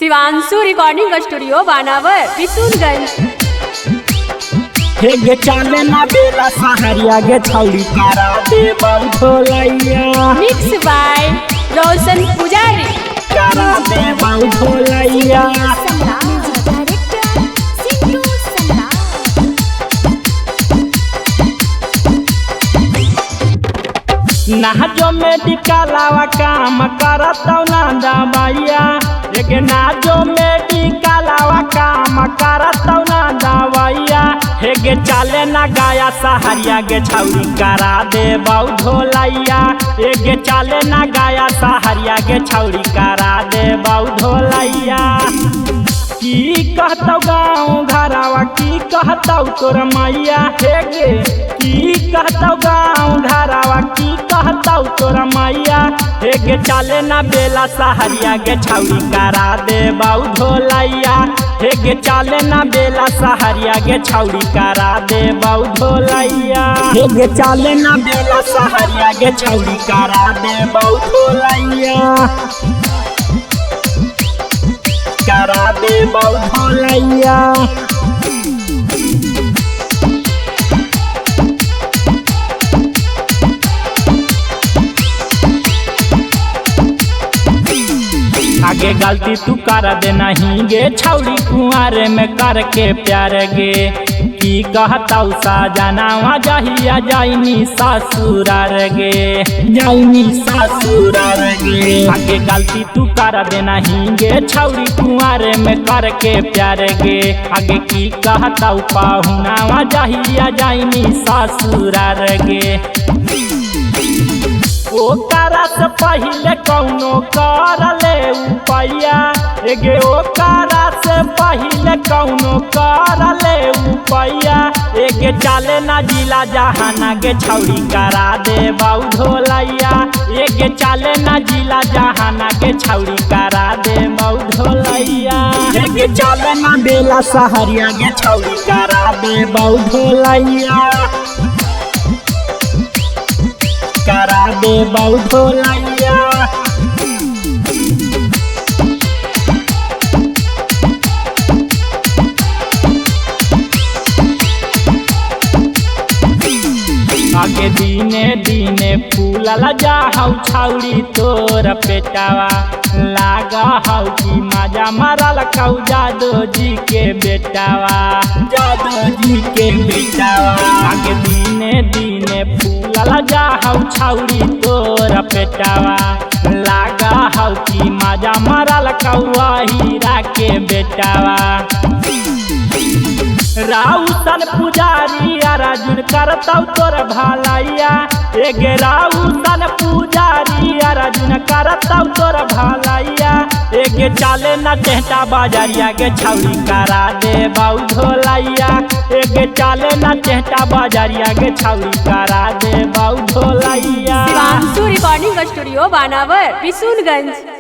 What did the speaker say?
Shivanshu recording studio बानावर बिशुनगंज। हे गे चाले ना बेला सहरिया गे छौड़ी करा दे बहुलैया। मिक्स बाय रोशन पुजारी। करा दे बहुलैया। नाजो मेडिकलवा काम करतौ ना दवाइया। एक नाजो मेडिकलवा काम करतौ ना दवाइया। हे गे चाले ना गाया सहरिया गे छौड़ी करा दे बहुलैया। हे गे चाले ना गाया सहरिया गे छौड़ी करा दे बहुलैया। की कहतौ गाँव घरवा की कहतौ तोर मैया। हे गे की कहतौ गाँव घरवा की कहतौ तोर मैया। हे गे चाले ना बेला सहरिया गे छौड़ी करा दे बहुलैया। हे गे चाले ना बेला सहरिया गे छौड़ी करा दे बहुलैया। हे गे चाले ना बेला सहरिया गे छौड़ी करा दे बहुलैया। करा दे बहुलैया। आगे गलती तू कर दे नहीं गे छौड़ी कुंवारे में करके प्यार गे। की कहतौ साजनावा जहिया जाइनी ससुरार गे। जाइनी ससुरार गे। आगे गलती तू कर दे नहीं गे छौड़ी कुंवारे में करके प्यार गे। आगे की कहतौ पाहुनावा जहिया जाइनी ससुरार गे। ओकरा से पहिले कौनो कर ले उपैया। गे ओकरा से पहिले कौनो कर ले उपैया। गे चाले ना जिला जहाना गे छौड़ी करा दे बहुलैया। गे चाले ना जिला जहाना गे छौड़ी करा दे बहुलैया। गे चाले ना बेला सहरिया गे छौड़ी करा दे बहुलैया। करा दे बहुलैया। आगे दीने दीने फूलल जाहौ छौड़ी तोर पेटावा। लागा हौ कि मजा मारल कौ जादो जी के बेटावा। जादो जी के बेटावा। आगे दीने दीने फूलल जाहौ छौड़ी तोर पेटावा। लागा हौ कि मजा मारल कौआ हीरा के बेटावा। राउसन पुजारी अर्जुन करतौ तोर भलैया। गे राउसन पुजारी अर्जुन करतौ तोर भलैया। गे चाले न टेहटा बाजारिया गे छौड़ी करा दे बहुलैया। गे चाले न टेहटा बाजारिया गे छौड़ी करा दे बहुलैया। शिवांशु रिकॉर्डिंग स्टूडियो बानावर बिशुनगंज।